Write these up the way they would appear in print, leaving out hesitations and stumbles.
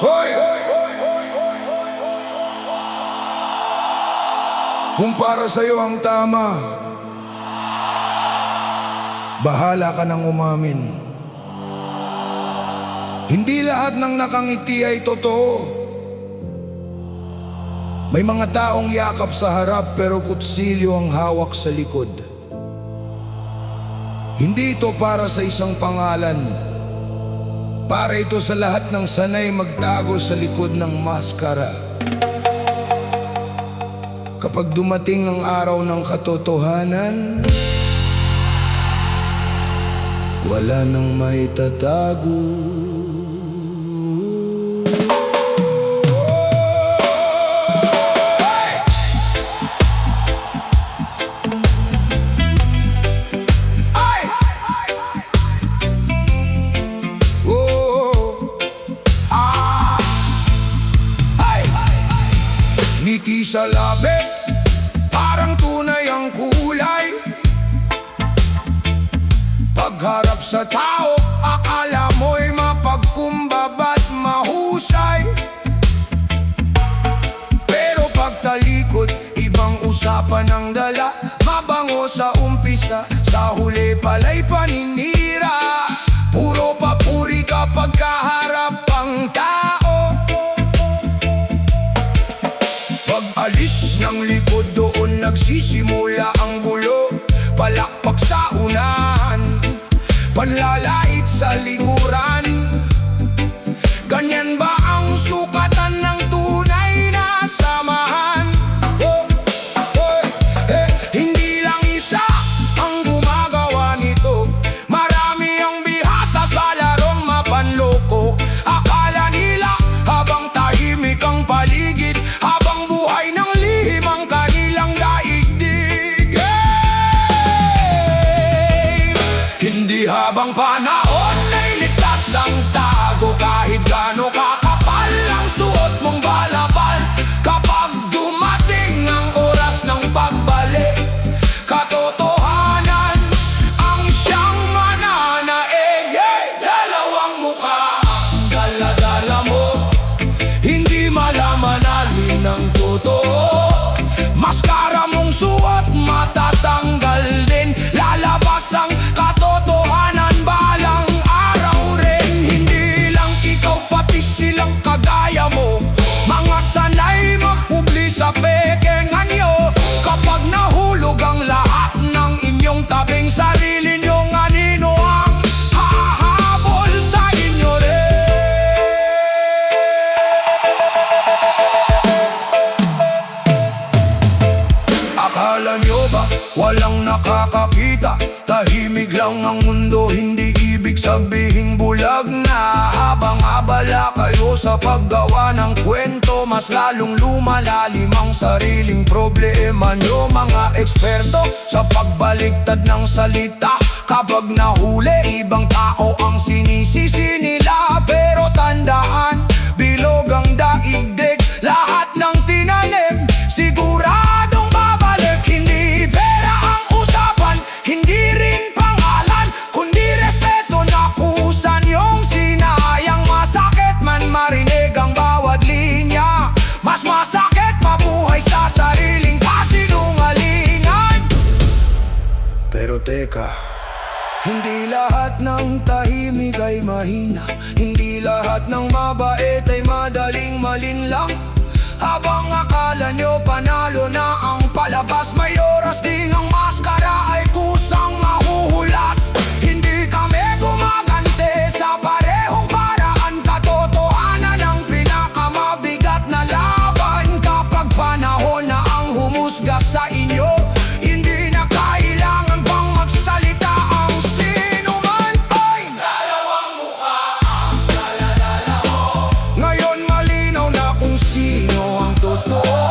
Hoy! Kung para sa'yo ang tama, bahala ka nang umamin. Hindi lahat ng nakangiti ay totoo. May mga taong yakap sa harap pero kutsilyo ang hawak sa likod. Hindi ito para sa isang pangalan. Para ito sa lahat ng sanay magtago sa likod ng maskara. Kapag dumating ang araw ng katotohanan, wala nang maitatago. Ngiti sa labi, parang tunay ang kulay. Pagharap sa tao, akala mo'y mapagkumbaba't mahusay. Pero pagtalikod, ibang usapan ang dala. Mabango sa umpisa, sa huli pala'y paninira. Puro papuri kapag kaharap ang tao. Pag-alis ng likod, doon nagsisimula ang gulo. Palakpak sa unahan, panlalait sa likuran. Ganyan ba ang sukatan ng tunay na samahan? Hindi lang isa ang gumagawa nito. Marami ang bihasa sa larong mapanloko. Akala nila habang tahimik ang paligid, habang buhay ng lihim ang kanilang daigdig. Hindi habang panahon ay ligtas ang tago. Kahit gaano kakapal ang suot mong balabal, kapag dumating ang oras ng pagbalik, katotohanan ang siyang mananaig. Dalawang mukha ang dala-dala mo, hindi malaman alin ang totoo. Maskara mong suot, matatanggal din. Lalabas ang katotohanan balang araw rin. Hindi lang ikaw, pati silang kagaya mo, mga sanay magpubli sa pekeng anyo. Kapag nahulog ang lahat ng inyong tabing sarili nyo, anino ang hahabol sa inyo rin? Akala nyo ba walang nakakakita? Tahimik lang ang mundo, hindi ibig sabihing bulag na. Habang abala kayo sa paggawa ng kwento, mas lalong lumalalim ang sariling problema nyo. Mga eksperto sa pagbaliktad ng salita, kapag nahuli, ibang tao ang sinisisi nila. Pero tandaan, bilog ang daigdig, lahat ng tinanim siguradong babalik. Hindi pera ang usapan, hindi rin pangalan, kundi respeto na kusan yung sinayang. Masakit man marinig ang bawat linya, mas masakit mabuhay sa sariling kasinungalingan. Pero teka, hindi lahat ng tahimik ay mahina. Hindi lahat ng mabait ay madaling malinlang. Habang akala nyo panalo na ang palabas, may oras ding ang maskara ay kusang mahuhulas. Hindi kami gumagante sa parehong paraan. Katotohanan ang pinakamabigat na laban. Kapag panahon na ang humusga sa inyo, hindi na kailangan pang magsalita ang sinuman. Ay! Dalawang mukha ang dala-dala mo. Ngayon malinaw na kung sino ang totoo.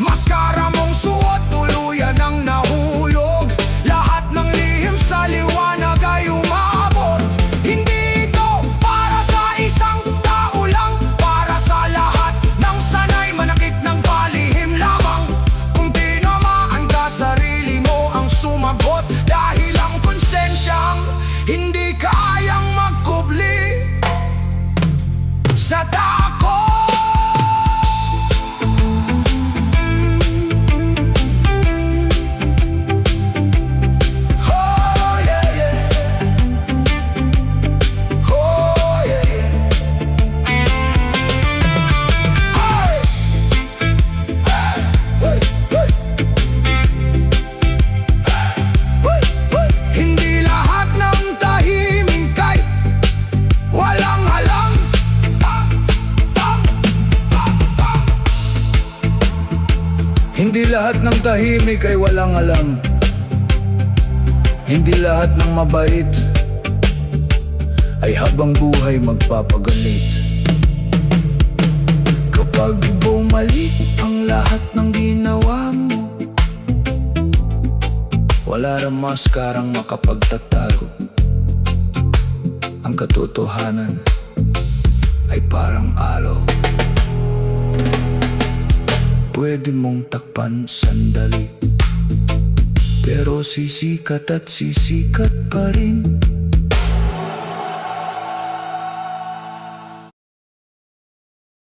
Maskara mong suot, tuluyan ang nahulog. Lahat ng lihim sa liwanag ay umabot. Hindi ito para sa isang tao lang, para sa lahat ng sanay manakit ng palihim lamang. Kung tinamaan ka, sarili mo ang sumagot. Dahil ang konsensyang hindi kayang magkubli sa dako. Oh yeah, yeah. Oh yeah, yeah. Ay! Hey! Hey! Hey! Hey! Hindi lahat ng tahimik ay walang halang. Hindi lahat ng tahimik ay walang alam. Hindi lahat ng mabait ay habang buhay magpapagalit. Kapag bumalik ang lahat ng ginawa mo, wala ring maskarang makapagtatago. Ang katotohanan ay parang araw. Pwede mong takpan sandali, pero sisikat at sisikat pa rin.